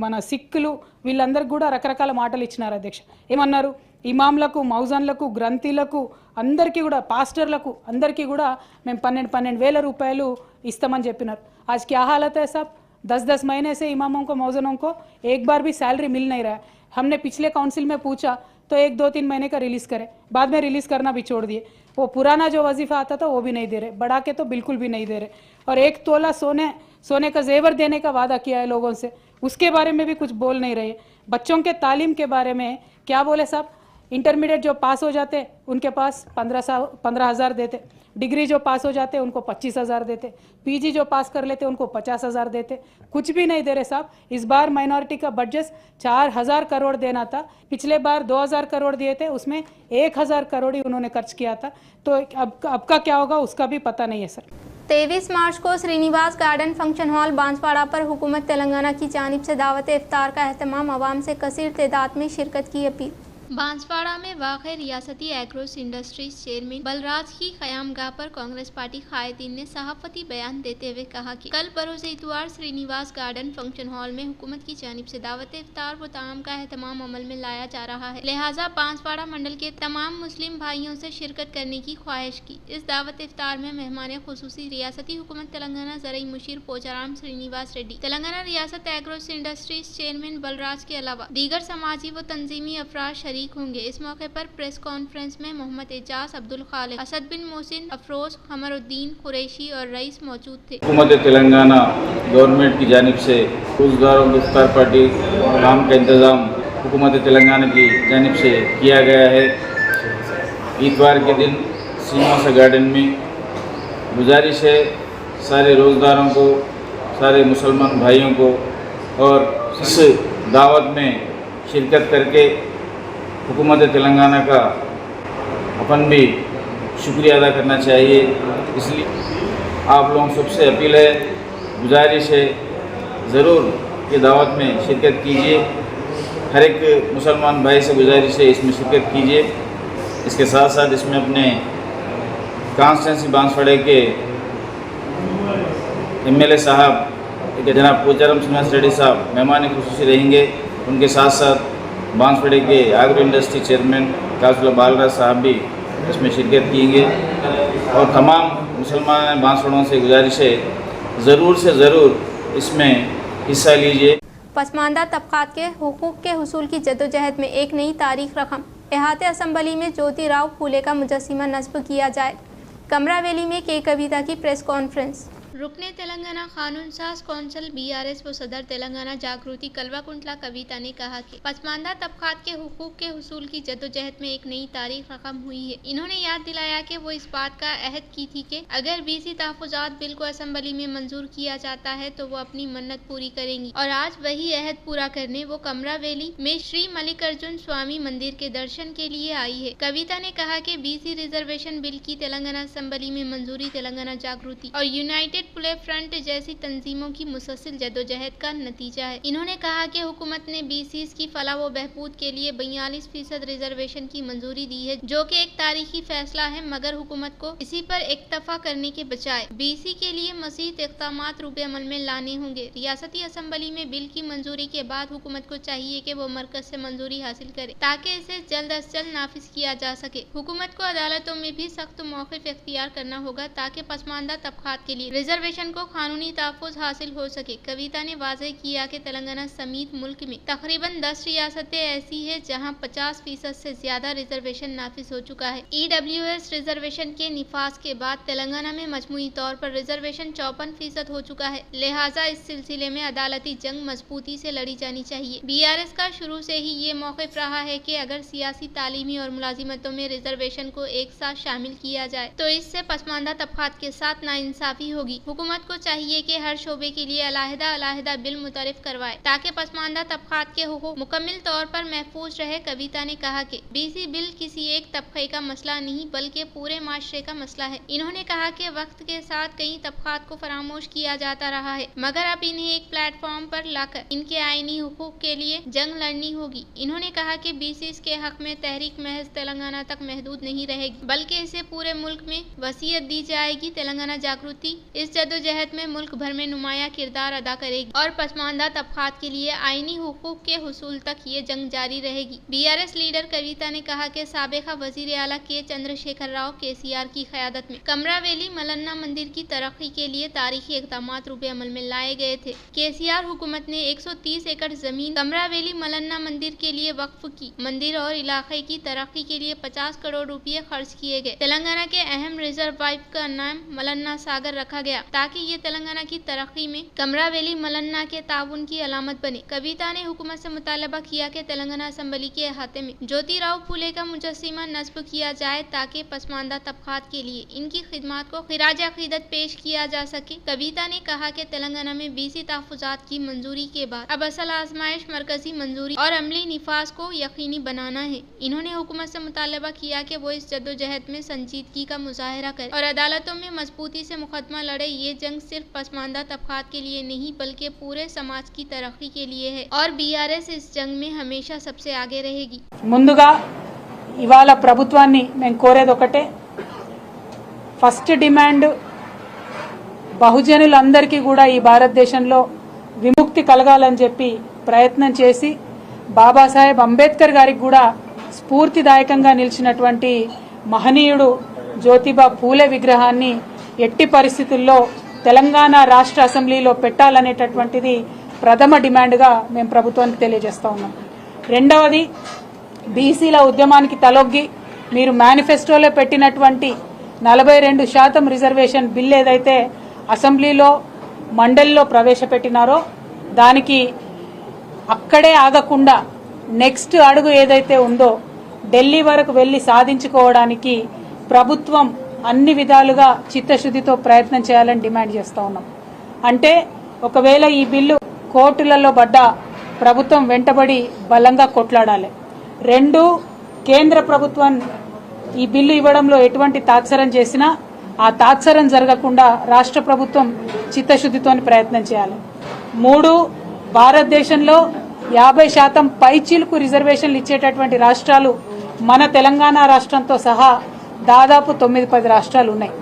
మన సిక్కులు వీళ్ళందరికీ కూడా రకరకాల మాటలు ఇచ్చినారు అధ్యక్ష. ఏమన్నారు? ఇమాంలకు, మౌజాన్లకు, గ్రంథీలకు అందరికీ కూడా, పాస్టర్లకు అందరికీ కూడా మేము 12,000 రూపాయలు ఇస్తామని చెప్పినారు. आज क्या हालत है साहब? 10-10 महीने से इमामों को, मौजनों को एक बार भी सैलरी मिल नहीं रहा है। हमने पिछले काउंसिल में पूछा तो 1-2-3 महीने का रिलीज़ करे, बाद में रिलीज़ करना भी छोड़ दिए। वो पुराना जो वजीफ़ा आता था वो भी नहीं दे रहे, बढ़ा के तो बिल्कुल भी नहीं दे रहे। और 1 तोला सोने का जेवर देने का वादा किया है लोगों से, उसके बारे में भी कुछ बोल नहीं रहे। बच्चों के तालीम के बारे में क्या बोले साहब, इंटरमीडिएट जो पास हो जाते उनके पास 15,000 देते, डिग्री जो पास हो जाते उनको 25,000 देते, पीजी जो पास कर लेते उनको 50,000 देते, कुछ भी नहीं दे रहे साहब। इस बार माइनॉरिटी का बजट 4,000 करोड़ देना था, पिछले बार 2,000 करोड़ दिए थे, उसमें 1,000 करोड़ ही उन्होंने खर्च किया था। तो अब का क्या होगा उसका भी पता नहीं है सर। 23 मार्च को Srinivas garden function hall Banswada पर हुकूमत तेलंगाना की जानिब से दावत इफ्तार का एहतमाम, आवाम से कसीर तादाद में शिरकत की अपील। बांसवाड़ा में वाक़ रियासती एग्रोस इंडस्ट्रीज चेयरमैन बलराज की क़यामगाह पर कांग्रेस पार्टी कायदीन ने सहाफ़ती बयान देते हुए कहा कि कल बरोज़ इतवार श्रीनिवास गार्डन फंक्शन हॉल में हुकूमत की जानिब से दावत इफ्तार व ताम का एहतमाम अमल में लाया जा रहा है, लिहाजा बांसवाड़ा मंडल के तमाम मुस्लिम भाइयों से शिरकत करने की ख्वाहिश की। इस दावत इफ्तार में मेहमान खुसूसी रियासती हुकूमत तेलंगाना ज़रई मुशीर पोचाराम श्रीनिवास रेड्डी, तेलंगाना रियासत एग्रोस इंडस्ट्रीज चेयरमैन बलराज के अलावा दीगर समाजी व तंजीमी अफराद शरीक होंगे। इस मौके पर प्रेस कॉन्फ्रेंस में मोहम्मद एजाज, अब्दुल खालिक, असद बिन मोहसिन, अफरोज, कमरुद्दीन कुरैशी और रईस मौजूद थे। हुकूमत तेलंगाना गवर्नमेंट की जानिब से रोजगारों की इफ्तार पार्टी काम का इंतज़ाम हुकूमत तेलंगाना की जानिब से किया गया है। इतवार के दिन श्रीनिवास गार्डन में गुजारिश है सारे रोज़गारों को, सारे मुसलमान भाइयों को और इस दावत में शिरकत करके हुकूमत तेलंगाना का अपन भी शुक्रिया अदा करना चाहिए। इसलिए आप लोगों सबसे अपील है, गुजारिश है, ज़रूर ये दावत में शिरकत कीजिए। हर एक मुसलमान भाई से गुजारिश है इसमें शिरकत कीजिए। इसके साथ साथ इसमें अपने कॉन्स्टिट्यूंसी बांसवाड़े के एमएलए साहब जनाब पोचाराम श्रीनिवास रेड्डी साहब मेहमान खुसूसी रहेंगे। उनके साथ साथ बांसवाड़े के एग्रो इंडस्ट्री चेयरमैन काजुला बालराज साहब भी इसमें शिरकत किएंगे और तमाम मुसलमान बांसवाड़ों से गुजारिश है ज़रूर से ज़रूर इसमें हिस्सा लीजिए। पसमानदा तबकात के हुकूक के हुसूल की जदोजहद में एक नई तारीख रकम, इहाते असम्बली में ज्योति राव फूले का मुजस्सिमा नस्ब किया जाए। कमरावेली में के कविता की प्रेस कॉन्फ्रेंस। रुकने तेलंगाना कानून साज कौंसिल बीआरएस व सदर तेलंगाना जागृति कलवाकुंटला कविता ने कहा कि पसमानदा तबकात के हुकूक के हुसूल की जद्दोजहद में एक नई तारीख रकम हुई है। इन्होंने याद दिलाया कि वो इस बात का अहद की थी कि अगर बीसी तहफ़्फ़ुज़ात बिल को असम्बली में मंजूर किया जाता है तो वो अपनी मन्नत पूरी करेंगी और आज वही अहद पूरा करने वो कमरावेली में श्री मल्लिकार्जुन स्वामी मंदिर के दर्शन के लिए आई है। कविता ने कहा कि बीसी रिजर्वेशन बिल की तेलंगाना असम्बली में मंजूरी तेलंगाना जागृति और यूनाइटेड प्ले फ्रंट जैसी तंजीमों की मुसलसल जदोजहद का नतीजा है। इन्होंने कहा कि हुकूमत ने बीसीस की फलाह व बहबूद के लिए 42% रिजर्वेशन की मंजूरी दी है, जो कि एक तारीखी फैसला है, मगर हुकूमत को इसी पर इक्तफा करने के बजाय बीसी के लिए मज़ीद इक़दामात रूपे अमल में लाने होंगे। रियासती असम्बली में बिल की मंजूरी के बाद हुकूमत को चाहिए कि वो मरकज से मंजूरी हासिल करे ताकि इसे जल्द अज जल्द नाफिज किया जा सके। हुकूमत को अदालतों में भी सख्त मौक़िफ़ इख्तियार करना होगा ताकि पसमानदा तबकात के लिए रिजर्वेशन को कानूनी तहफ़्फ़ुज़ हासिल हो सके। कविता ने वाज़ेह किया कि तेलंगाना समेत मुल्क में तकरीबन 10 रियासतें ऐसी है जहां 50% से ज्यादा रिजर्वेशन नाफिज हो चुका है। EWS रिजर्वेशन के निफाज के बाद तेलंगाना में मजमूई तौर पर रिजर्वेशन 54% हो चुका है, लिहाजा इस सिलसिले में अदालती जंग मजबूती से लड़ी जानी चाहिए। BRS का शुरू से ही ये मौक़िफ़ रहा है कि अगर सियासी, तालीमी और मुलाजिमतों में रिजर्वेशन को एक साथ शामिल किया जाए तो इससे पसमानदा तबकात के साथ नाइंसाफ़ी होगी। हुकूमत को चाहिए कि हर शोबे के लिए अलहदा बिल मुतरफ करवाए ताकि पसमानदा तबकात के हुकूक मुकम्मल तौर पर महफूज रहे। कविता ने कहा कि BC बिल किसी एक तबके का मसला नहीं बल्कि पूरे माशरे का मसला है। इन्होंने कहा कि वक्त के साथ कई तबकात को फरामोश किया जाता रहा है, मगर अब इन्हें एक प्लेटफॉर्म पर लाकर इनके आईनी हुकूक के लिए जंग लड़नी होगी। इन्होंने कहा कि BCs के हक में तहरीक महज तेलंगाना तक महदूद नहीं रहेगी बल्कि इसे पूरे मुल्क में वसीयत दी जाएगी। तेलंगाना जागृति इस जदोजहद में मुल्क भर में नुमाया किरदार अदा करेगी और पसमानदा तबकात के लिए आईनी हुकूक के हुसूल तक ये जंग जारी रहेगी। BRS लीडर कविता ने कहा कि साबिका वजीर आला के चंद्रशेखर राव KCR की क़यादत में कमरावेली मलन्ना मंदिर की तरक्की के लिए तारीखी इक़दामात रूपे अमल में लाए गए थे। KCR हुकूमत ने 130 एकड़ जमीन कमरावेली मलन्ना मंदिर के लिए वक्फ की। मंदिर और इलाके की तरक्की के लिए 50 करोड़ रुपये खर्च किए गए। तेलंगाना के अहम रिजर्वायर का नाम मलन्ना सागर रखा गया गया ताकि ये तेलंगाना की तरक्की में कमरा वैली मलन्ना के ताउन की अलामत बने। कविता ने हुकूमत से मुतालबा किया कि तेलंगाना असेंबली के अहाते में ज्योतिराव फूले का मुजस्सिमा नस्ब किया जाए ताकि पसमानदा तबकात के लिए इनकी खिदमत को खिराज अकीदत पेश किया जा सके। कविता ने कहा कि तेलंगाना में बीसी तहफ़्फ़ुज़ात की मंजूरी के बाद अब असल आजमाइश मरकजी मंजूरी और अमली निफाज को यकीनी बनाना है। इन्होंने हुकूमत से मुतालबा किया कि वो इस जद्दोजहद में संजीदगी का मुजाहरा करे और अदालतों में मजबूती से मुकदमा लड़े। ये जंग सिर्फ पसमानदा तबकात के लिए नहीं बल्कि पूरे समाज की तरक्की के लिए है और बीआरएस इस जंग में हमेशा सबसे आगे रहेगी। ముందుగా ఇవాళ ప్రభుత్వాన్ని మేము కోరేది ఒకటే, ఫస్ట్ డిమాండ్ బహుజనులందరికీ కూడా ఈ భారతదేశంలో విముక్తి కలగాలని చెప్పి ప్రయత్నం చేసి బాబాసాహెబ్ అంబేద్కర్ గారికి కూడా స్ఫూర్తిదాయకంగా నిలిచినటువంటి మహనీయుడు జ్యోతిబా పూలే విగ్రహాన్ని ఎట్టి పరిస్థితుల్లో తెలంగాణ రాష్ట్ర అసెంబ్లీలో పెట్టాలనేటటువంటిది ప్రథమ డిమాండ్గా మేము ప్రభుత్వానికి తెలియజేస్తా ఉన్నాం. రెండవది, బీసీల ఉద్యమానికి తలొగ్గి మీరు మేనిఫెస్టోలో పెట్టినటువంటి 42% రిజర్వేషన్ బిల్ ఏదైతే అసెంబ్లీలో మండలిలో ప్రవేశపెట్టినారో దానికి అక్కడే ఆగకుండా నెక్స్ట్ అడుగు ఏదైతే ఉందో ఢిల్లీ వరకు వెళ్లి సాధించుకోవడానికి ప్రభుత్వం అన్ని విధాలుగా చిత్తశుద్ధితో ప్రయత్నం చేయాలని డిమాండ్ చేస్తా ఉన్నాం. అంటే ఒకవేళ ఈ బిల్లు కోర్టులలో పడ్డా ప్రభుత్వం వెంటబడి బలంగా కొట్లాడాలి. రెండు, కేంద్ర ప్రభుత్వం ఈ బిల్లు ఇవ్వడంలో ఎటువంటి తాత్సరం చేసినా ఆ తాత్సరం జరగకుండా రాష్ట్ర ప్రభుత్వం చిత్తశుద్ధితో ప్రయత్నం చేయాలి. మూడు, భారతదేశంలో 50% పైచీలకు రిజర్వేషన్లు ఇచ్చేటటువంటి రాష్ట్రాలు మన తెలంగాణ రాష్ట్రంతో సహా దాదాపు 9-10 రాష్ట్రాలు ఉన్నాయి.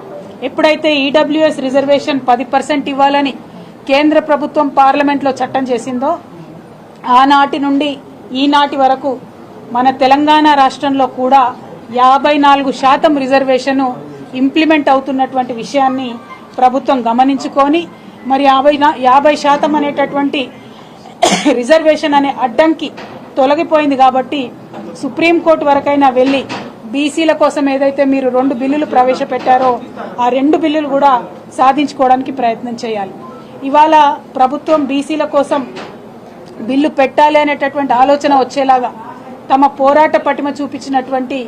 ఎప్పుడైతే ఈడబ్ల్యూఎస్ రిజర్వేషన్ 10% ఇవ్వాలని కేంద్ర ప్రభుత్వం పార్లమెంట్లో చట్టం చేసిందో ఆనాటి నుండి ఈనాటి వరకు మన తెలంగాణ రాష్ట్రంలో కూడా 54% రిజర్వేషన్ ఇంప్లిమెంట్ అవుతున్నటువంటి విషయాన్ని ప్రభుత్వం గమనించుకొని మరి 50% అనేటటువంటి రిజర్వేషన్ అనే అడ్డంకి తొలగిపోయింది కాబట్టి సుప్రీంకోర్టు వరకైనా వెళ్ళి బీసీల కోసం ఏదైతే మీరు 2 బిల్లులు ప్రవేశపెట్టారో ఆ 2 బిల్లులు కూడా సాధించుకోవడానికి ప్రయత్నం చేయాలి. ఇవాళ ప్రభుత్వం బీసీల కోసం బిల్లు పెట్టాలి అనేటటువంటి ఆలోచన వచ్చేలాగా తమ పోరాట పటిమ చూపించినటువంటి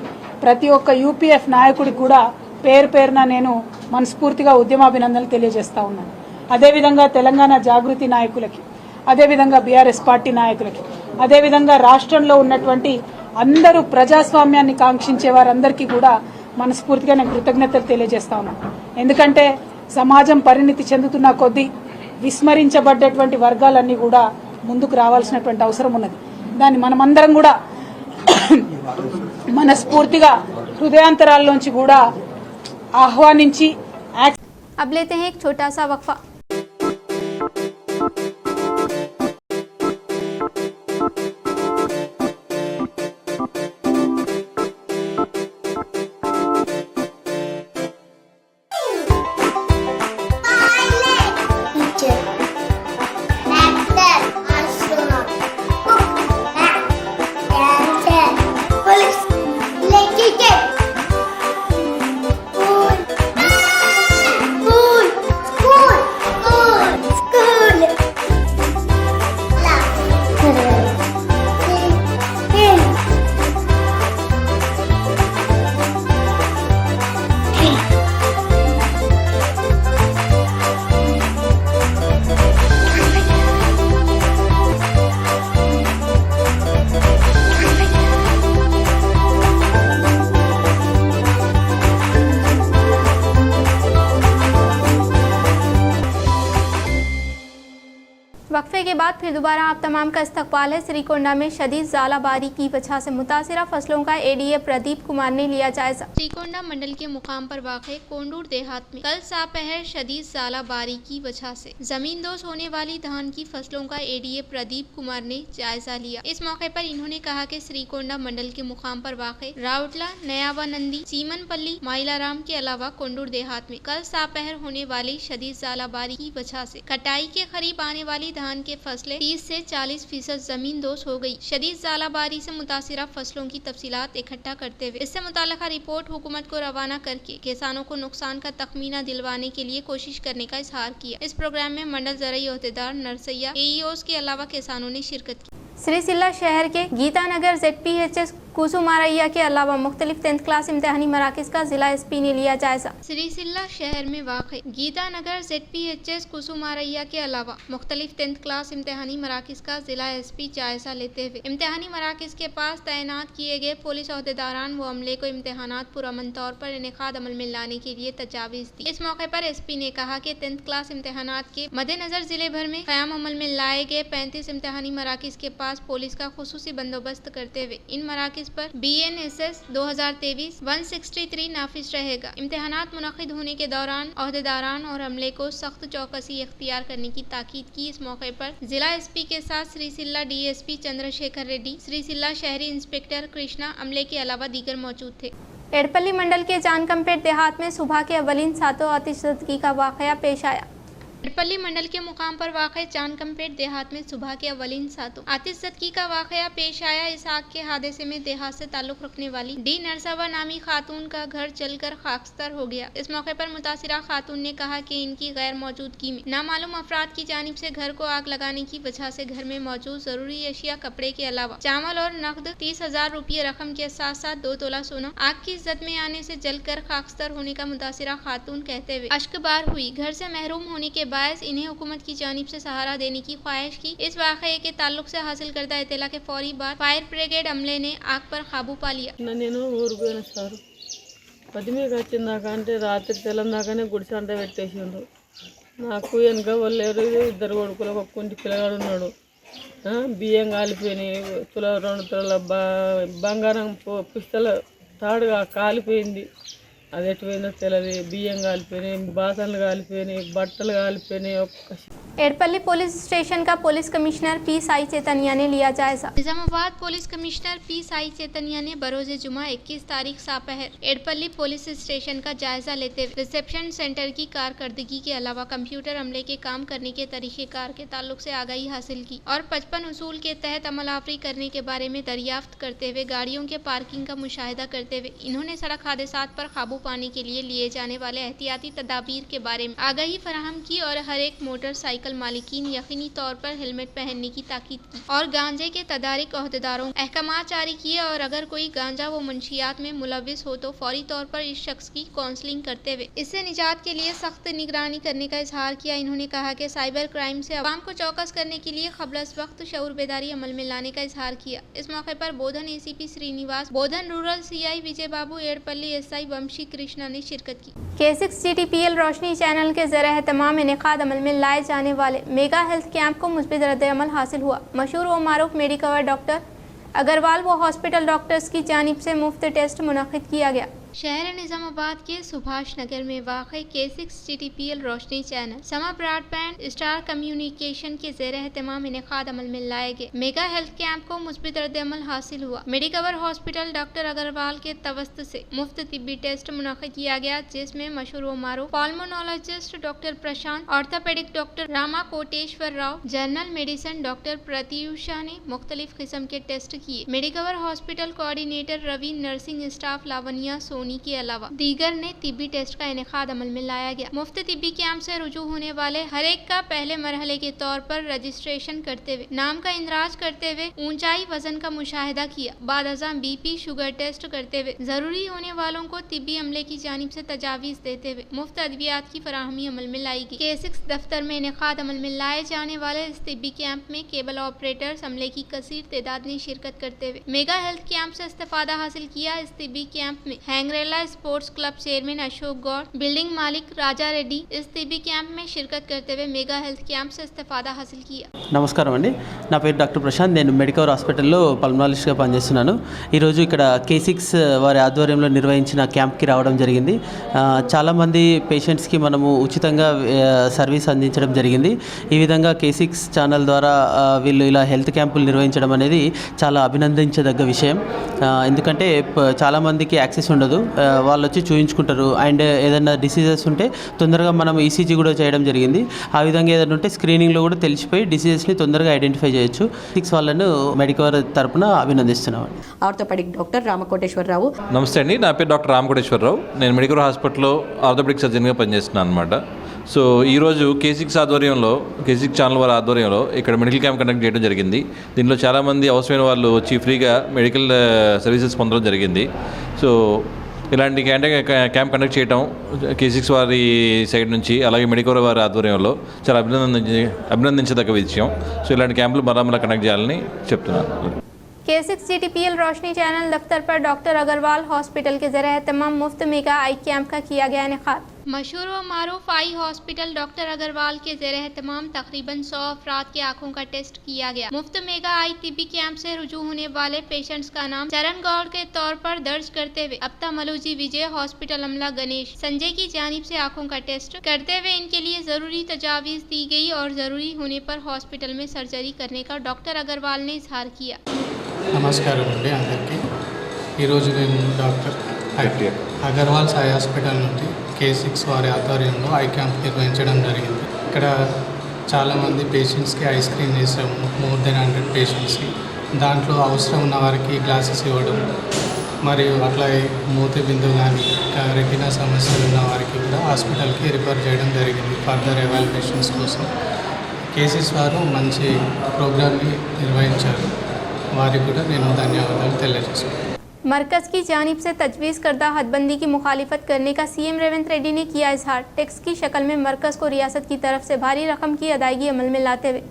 ప్రతి ఒక్క యూపీఎఫ్ నాయకుడికి కూడా పేరు పేరున నేను మనస్ఫూర్తిగా ఉద్యమాభినందనలు తెలియజేస్తా ఉన్నాను. అదేవిధంగా తెలంగాణ జాగృతి నాయకులకి, అదేవిధంగా బీఆర్ఎస్ పార్టీ నాయకులకి, అదేవిధంగా రాష్ట్రంలో ఉన్నటువంటి అందరూ ప్రజాస్వామ్యాన్ని కాంక్షించే వారందరికీ కూడా మనస్ఫూర్తిగా నేను కృతజ్ఞతలు తెలియజేస్తా ఉన్నాను. ఎందుకంటే సమాజం పరిణితి చెందుతున్న కొద్దీ విస్మరించబడ్డటువంటి వర్గాలన్నీ కూడా ముందుకు రావాల్సినటువంటి అవసరం ఉన్నది. దాన్ని మనమందరం కూడా మనస్ఫూర్తిగా హృదయాంతరాల్లోంచి కూడా ఆహ్వానించి अब लेते हैं एक छोटा सा वक्फा। वक्फे के बाद फिर दोबारा आप तमाम का इस्तकबाल है। श्रीकोंडा में शदीद ज़ालाबारी की वजह से मुतासिरा फसलों का एडीए प्रदीप कुमार ने लिया जायजा। श्रीकोंडा मंडल के मुकाम पर वाक़े कोंडूर देहात में कल सापहर शदीद ज़ालाबारी की वजह से जमींदोज होने वाली धान की फसलों का एडीए प्रदीप कुमार ने जायजा लिया। इस मौके पर इन्होंने कहा कि श्रीकोंडा मंडल के मुकाम पर वाक़े राउटला, नयावानंदी, सीमनपल्ली, माइलाराम के अलावा कोंडूर देहात में कल सापहर होने वाली शदीद ज़ालाबारी की वजह से कटाई के करीब आने वाली धान धान के फसलें 30 से 40% जमीन दोष हो गई। शदीद ज़ालाबारी से मुतासिरा फसलों की तफसीलात इकट्ठा करते हुए इससे मुताल्लिका रिपोर्ट हुकूमत को रवाना करके किसानों को नुकसान का तखमीना दिलवाने के लिए कोशिश करने का इजहार किया। इस प्रोग्राम में मंडल ज़राई ओहदेदार, नरसैया, AEOs के अलावा किसानों ने शिरकत की। श्रीसिल्ला शहर के गीतानगर ZPHS कुसुमारैया के अलावा मुख्तलिफ 10th क्लास इम्तिहानी मराकज़ का जिला SP ने लिया जायजा। श्रीसिल्ला शहर में वाक़ गीतानगर ZPHS कुसुमारैया के अलावा मुख्तलिफ 10th क्लास इम्तिहानी मराकज़ का जिला SP जायजा लेते हुए इम्तिहानी मराकज़ के पास तैनात किए गए पुलिस अहदेदारान व अमले को इम्तिहानात पुरअमन तौर पर इनेकाद अमल में लाने के लिए तजावीज़ दी। इस मौके पर SP ने कहा कि 10th क्लास इम्तिहानात के मद्देनज़र जिले भर में क़याम अमल में लाए गए 35 इम्तिहानी मराकज़ के पास पुलिस का खुसूसी बंदोबस्त करते हुए इन मराकज़ पर BNSS 2023 163 नाफिज रहेगा। इम्तिहानात मुनक़िद होने के दौरान अहदेदारान और अमले को सख्त चौकसी इख्तियार करने की ताकीद की। इस मौके पर जिला SP के साथ श्रीसिल्ला DSP चंद्रशेखर रेड्डी, श्रीसिल्ला शहरी इंस्पेक्टर कृष्णा, अमले के अलावा दीगर मौजूद थे। एड़पल्ली मंडल के जानकमपेट देहात में सुबह के अवलिन सातों आतिशज़दगी का वाक़या पेश आया। एड़पल्ली मंडल के मुकाम पर वाक़ जानकमपेट देहात में सुबह के अवलिन सातों आतिशज़दगी का वाक़या पेश आया। इस आग के हादसे में देहात से ताल्लुक़ रखने वाली D नरसवा नामी खातून का घर जलकर खाकस्तर हो गया। इस मौके पर मुतासिरा खातून ने कहा कि इनकी गैर मौजूदगी में नामालूम अफराद की जानिब से घर को आग लगाने की वजह से घर में मौजूद ज़रूरी अशिया, कपड़े के अलावा चावल और नकद 30,000 रुपये रकम के साथ साथ 2 तोला सोना आग की जद में आने से जलकर खाकस्तर होने का मुतासिरा खातून कहते हुए अश्कबार हुई। घर से महरूम होने के बायस इन्हें हुकूमत की जानिब से सहारा देने की ख्वाहिश की। इस वाक़े के ताल्लुक से हासिल करदा इत्तला के फौरी बाद फायर ब्रिगेड अमले ने आग पर काबू पा लिया। నేను ఊరుపోయిన సారు 10 మీకు వచ్చిందాక అంటే రాత్రి తెల్లందాకనే గుడిసంట పెట్టేసిండు. నాకు వెనక వాళ్ళు లేరు, 2 కొడుకులకు ఒక కుంటి పిల్లగాడు ఉన్నాడు. బియ్యం కాలిపోయినాయి, 2 తులాల బంగారం పుస్తల తాడుగా కాలిపోయింది. అది ఎటుపోయిందో తెలియదు. బియ్యం కాలిపోయినాయి, బాసనలు కాలిపోయినాయి, బట్టలు కాలిపోయినాయి. एड़पल्ली पुलिस स्टेशन का police commissioner P Sai Chaitanya ने लिया जायजा। Nizamabad police commissioner P Sai Chaitanya ने बरोज़े जुमा 21 तारीख सापहर एड़पल्ली पुलिस स्टेशन का जायजा लेते हुए रिसेप्शन सेंटर की कारकर्दगी के अलावा कंप्यूटर अमले के काम करने के तरीक़ेकार के ताल्लुक से आगाही हासिल की और 55 उसूल के तहत अमल आवरी करने के बारे में दरियाफ्त करते हुए गाड़ियों के पार्किंग का मुशाहिदा करते हुए इन्होंने सड़क हादसात पर काबू पाने के लिए लिए जाने वाले एहतियाती तदाबीर के बारे में आगाही फराहम की और हर एक मोटरसाइकिल मालिकीन यकीनी तौर पर हेलमेट पहनने की ताकीद की और गांजे के तदारिक अहदेदारों अहकामात जारी किए और अगर कोई गांजा व मुंशियात में मुलविस हो तो फौरी तौर पर इस शख्स की काउंसलिंग करते हुए इससे निजात के लिए सख्त निगरानी करने का इजहार किया। इन्होंने कहा कि साइबर क्राइम से अवाम को चौकस करने के लिए क़ब्ल वक्त शऊर बेदारी अमल में लाने का इजहार किया। इस मौके पर बोधन ACP श्रीनिवास, बोधन रूरल CI विजय बाबू, एड़पल्ली SI वंशी कृष्णा ने शिरकत की। K6 GTPL रोशनी चैनल के ज़रिए तमाम इनेकाद अमल में लाए जाने वाले मेगा हेल्थ कैंप को मुस्बित रद्द-ए-अमल हासिल हुआ। मशहूर व मारूफ मेडिकवर डॉक्टर अग्रवाल व हॉस्पिटल डॉक्टर्स की जानिब से मुफ्त टेस्ट मुनक़िद किया गया। शहर निज़ामाबाद के सुभाष नगर में वाक़ K6 GTPL रोशनी चैनल, समा ब्रॉडबैंड, स्टार कम्युनिकेशन के ज़ेर एहतमाम इनेकाद अमल में लाए गए मेगा हेल्थ कैंप को मुस्बित रद्द-ए-अमल हासिल हुआ। मेडिकवर हॉस्पिटल डॉक्टर अग्रवाल के तवस्त से मुफ्त तिब्बी टेस्ट मुनक़िद किया गया, जिसमें मशहूर व मारूफ pulmonologist doctor Prashant, orthopaedic doctor Rama Koteshwar Rao, general medicine doctor Pratyusha ने मुख्तलिफ किस्म के टेस्ट किए। Medicover hospital coordinator Ravi, nursing staff Lavanya के अलावा दीगर ने तिब्बी टेस्ट का इनेकाद अमल में लाया गया। मुफ्त तिब्बी कैंप से रुजू होने वाले हर एक का पहले मरहले के तौर पर रजिस्ट्रेशन करते हुए नाम का इंदराज करते हुए ऊंचाई वजन का मुशाहिदा किया। बाद अज़ां BP शुगर टेस्ट करते हुए जरूरी होने वालों को तिब्बी अमले की जानिब से तजावीज़ देते हुए मुफ्त अद्वियात की फराहमी अमल में लाई गई। K6 दफ्तर में इनेकाद अमल में लाए जाने वाले इस तिब्बी कैंप में केबल ऑपरेटर्स अमले की कसीर तादाद ने शिरकत करते हुए मेगा हेल्थ कैंप से इस्तेफादा हासिल किया। इस तिब्बी कैंप में हैंगरेला sports club chairman Ashok Goud, building मालिक राजा रेड्डी इस तिब्बी कैंप में शिरकत करते हुए मेगा हेल्थ कैंप से इस्तेफादा हासिल किया। నమస్కారం అండి, నా పేరు డాక్టర్ ప్రశాంత్. నేను మెడికవర్ హాస్పిటల్లో పల్మనాలజిస్ట్గా పనిచేస్తున్నాను. ఈరోజు ఇక్కడ K6 వారి ఆధ్వర్యంలో నిర్వహించిన క్యాంప్కి రావడం జరిగింది. చాలామంది పేషెంట్స్కి మనము ఉచితంగా సర్వీస్ అందించడం జరిగింది. ఈ విధంగా K6 ఛానల్ ద్వారా వీళ్ళు ఇలా హెల్త్ క్యాంపులు నిర్వహించడం అనేది చాలా అభినందించదగ్గ విషయం. ఎందుకంటే చాలామందికి యాక్సెస్ ఉండదు. వాళ్ళు వచ్చి చూయించుకుంటారు. అండ్ ఏదైనా డిసీజెస్ ఉంటే తొందరగా మనం ఈసీజీ కూడా చేయడం జరిగింది. ఆ విధంగా ఏదైనా ఉంటే స్క్రీనింగ్లో కూడా తెలిసిపోయి డిసీజెస్ని తొందరగా ఐడెంటిఫై చేయొచ్చు. 6 వాళ్ళను మెడికవర్ తరపున అభినందిస్తున్నాం. Orthopaedic doctor Ramakoteswararao. నమస్తే అండి, నా పేరు డాక్టర్ రామకోటేశ్వరరావు. నేను మెడికల్ హాస్పిటల్లో ఆర్థోపెడిక్ సర్జన్గా పనిచేస్తున్నాను అనమాట. సో ఈరోజు K6 ఆధ్వర్యంలో, K6 ఛానల్ వారి ఆధ్వర్యంలో ఇక్కడ మెడికల్ క్యాంప్ కండక్ట్ చేయడం జరిగింది. దీనిలో చాలామంది అవసరమైన వాళ్ళు వచ్చి ఫ్రీగా మెడికల్ సర్వీసెస్ పొందడం జరిగింది. సో ఇలాంటి క్యాంప్ కండక్ట్ చేయడం K6 వారి సైడ్ నుంచి, అలాగే మెడికల్ వారి ఆధ్వర్యంలో చాలా అభినందించదగ్గ విషయం. సో ఇలాంటి క్యాంపులు మరమ్మలా కండక్ట్ చేయాలని చెప్తున్నాను. K6 GTPL रोशनी चैनल दफ्तर पर डॉक्टर अग्रवाल हॉस्पिटल के ज़रिए तमाम मुफ्त मेगा आई कैंप का किया गया इनेकाद। मशहूर व मारूफ आई हॉस्पिटल डॉक्टर अग्रवाल के ज़रिए तमाम तकरीबन 100 अफराद की आंखों का टेस्ट किया गया। मुफ्त मेगा आई तिब्बी कैंप से रुजू होने वाले पेशेंट्स का नाम चरण गौड़ के तौर पर दर्ज करते हुए अप्तामोलॉजी विजय हॉस्पिटल अमला गणेश संजय की जानिब से आंखों का टेस्ट करते हुए इनके लिए ज़रूरी तजावीज़ दी गई और ज़रूरी होने पर हॉस्पिटल में सर्जरी करने का डॉक्टर अग्रवाल ने इजहार किया। నమస్కారం అండి అందరికీ. ఈరోజు నేను డాక్టర్ అగర్వాల్ సాయి హాస్పిటల్ నుండి K6 వారి ఆధ్వర్యంలో ఐ క్యాంప్ నిర్వహించడం జరిగింది. ఇక్కడ చాలామంది పేషెంట్స్కి ఐ స్క్రీన్ చేసాము, మోర్ దెన్ 100 పేషెంట్స్కి. దాంట్లో అవసరం ఉన్న వారికి గ్లాసెస్ ఇవ్వడం, మరియు అట్లాగే మూతి బిందు కానీ రెటీనా సమస్యలు ఉన్న వారికి కూడా హాస్పిటల్కి రిఫర్ చేయడం జరిగింది ఫర్దర్ ఎవాల్యుయేషన్స్ కోసం. K6 వారు మంచి ప్రోగ్రామ్ని నిర్వహించారు. వారికి కూడా నేను ధన్యవాదాలు తెలియజేస్తున్నాను. मरकज़ की जानिब से तजवीज़ करदा हदबंदी की मुखालिफत करने का सीएम रेवंत रेड्डी ने किया इजहार। टैक्स की शक्ल में मरकज़ को रियासत की तरफ से भारी रकम की अदायगी अमल में लाते हुए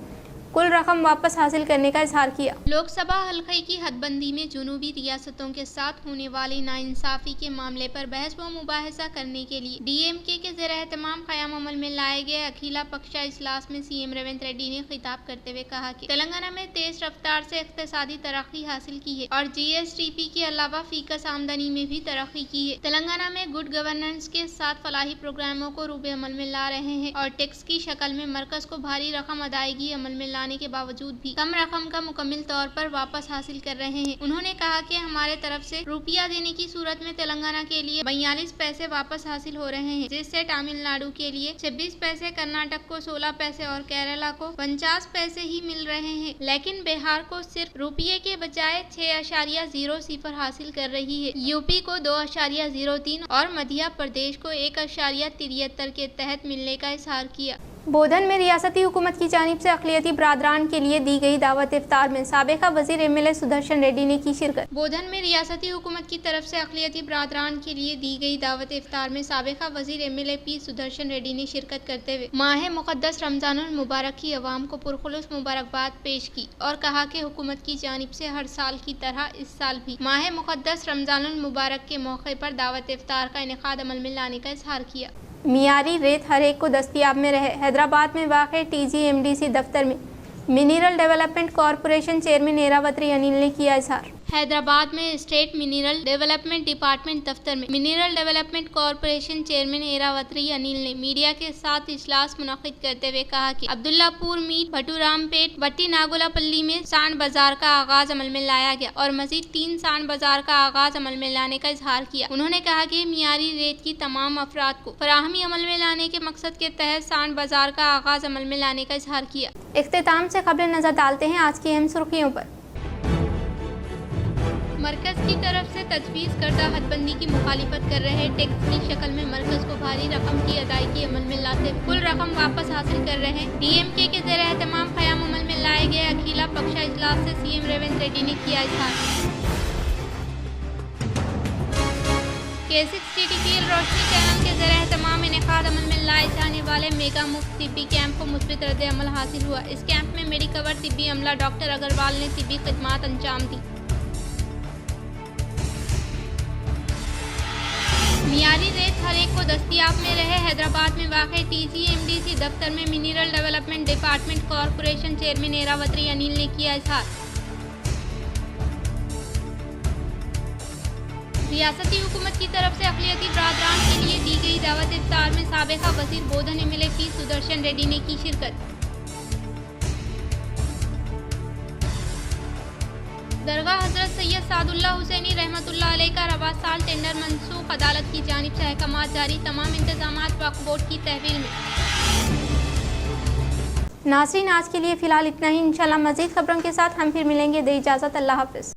कुल रकम वापस हासिल करने का इजहार किया। लोकसभा हल्के की हदबंदी में जुनूबी रियासतों के साथ होने वाली नाइंसाफ़ी के मामले पर बहस व मुबाहिसा करने के लिए DMK के ज़रिए तमाम क़याम अमल में लाए गए अखिला पक्षा इजलास में सीएम रेवंत रेड्डी ने खिताब करते हुए कहा कि तेलंगाना में तेज रफ्तार से इक़्तिसादी तरक्की हासिल की है और GSTP के अलावा फीकस आमदनी में भी तरक्की की है। तेलंगाना में गुड गवर्नेंस के साथ फलाही प्रोग्रामों को रूबे अमल में ला रहे हैं और टैक्स की शक्ल में मरकज़ को भारी रकम अदायगी अमल में लाने के बावजूद भी कम रकम का मुकम्मल तौर पर वापस हासिल कर रहे हैं। उन्होंने कहा कि हमारे तरफ से रुपया देने की सूरत में तेलंगाना के लिए 42 पैसे वापस हासिल हो रहे हैं, जिससे तमिलनाडु के लिए 26 पैसे, कर्नाटक को 16 पैसे और केरला को 50 पैसे ही मिल रहे हैं। लेकिन बिहार को सिर्फ रुपये के बजाय 6.00 हासिल कर रही है। यूपी को 2.03 और मध्य प्रदेश को 1.73 के तहत मिलने का इजहार किया। बोधन में रियासती हुकूमत की जानिब से अक़लियती बरादरान के लिए दी गई दावत इफ्तार में साबिक़ा वज़ीर MLA सुदर्शन रेड्डी ने की शिरकत। बोधन में रियासती हुकूमत की तरफ से अक़लियती बरादरान के लिए दी गई दावत इफ्तार में साबिक़ा वज़ीर MLA P सुदर्शन रेड्डी ने शिरकत करते हुए माह मुक़द्दस रमज़ानुल मुबारक की अवाम को पुरखुलूस मुबारकबाद पेश की और कहा कि हुकूमत की जानिब से हर साल की तरह इस साल भी माह मुक़द्दस रमज़ानुल मुबारक के मौके पर दावत इफ्तार का इनेकाद अमल में लाने का इजहार किया। मियारी रेत हर एक को दस्तियाब में रहे। हैदराबाद में वाक़ TGMDC दफ्तर में mineral development corporation chairman Eravati Anil ने किया इजहार। हैदराबाद में स्टेट मिनरल डेवलपमेंट डिपार्टमेंट दफ्तर में mineral development corporation chairman Eravati Anil ने मीडिया के साथ इजलास मुनक़िद करते हुए कहा कि अब्दुल्लापुर मीट, भटूरामपेट, वट्टी नागोलापल्ली में सांड बाजार का आगाज अमल में लाया गया और मजीद 3 सांड बाजार का आगाज अमल में लाने का इजहार किया। उन्होंने कहा कि मियारी रेत की तमाम अफराद को फराहमी अमल में लाने के मकसद के तहत सांड बाजार का आगाज अमल में लाने का इजहार किया। इख्तिताम से खबरें नजर डालते हैं आज की अहम सुर्खियों पर। मरकज़ की तरफ से तजवीज़ करदा हदबंदी की मुखालिफत कर रहे टैक्स की शक्ल में मरकज़ को भारी रकम की अदायगी अमल में लाते कुल रकम वापस हासिल कर रहे DMK के ज़रिए तमाम क़याम अमल में लाए गए अखिला पक्षा इजलास से सीएम रेवंत रेड्डी ने किया इजहार। K6 GTPL रोशनी चैनल के ज़रिए तमाम इनेकाद अमल में लाए जाने वाले मेगा मुफ्त तिब्बी कैंप को मुस्बित रद्द अमल हासिल हुआ। इस कैंप में मेडिकवर तिब्बी अमला डॉक्टर अग्रवाल ने तिब्बी खिदमात अंजाम दी। मियारी रेत हर एक को दस्तियाब में रहे। हैदराबाद में वाक़ TGMDC दफ्तर में mineral development department corporation chairman Eravati Anil ने किया इजहार। रियासती हुकूमत की तरफ से अक़लियती बरादरान के लिए दी गई दावत इफ्तार में साबिक़ा वज़ीर बोधन MLA P सुदर्शन रेड्डी ने की शिरकत। दरगाह हजरत सैयद सादुल्लाह हुसैनी रहमतुल्लाह अलैह का रवा साल टेंडर मंसूख, अदालत की जानिब से अहकामात जारी, तमाम इंतजामात वक्फ बोर्ड की तहवील में। नाज़रीन, आज के लिए फ़िलहाल इतना ही। इंशाल्लाह मज़ीद खबरों के साथ हम फिर मिलेंगे। दे इजाज़त, अल्लाह हाफ़िज़।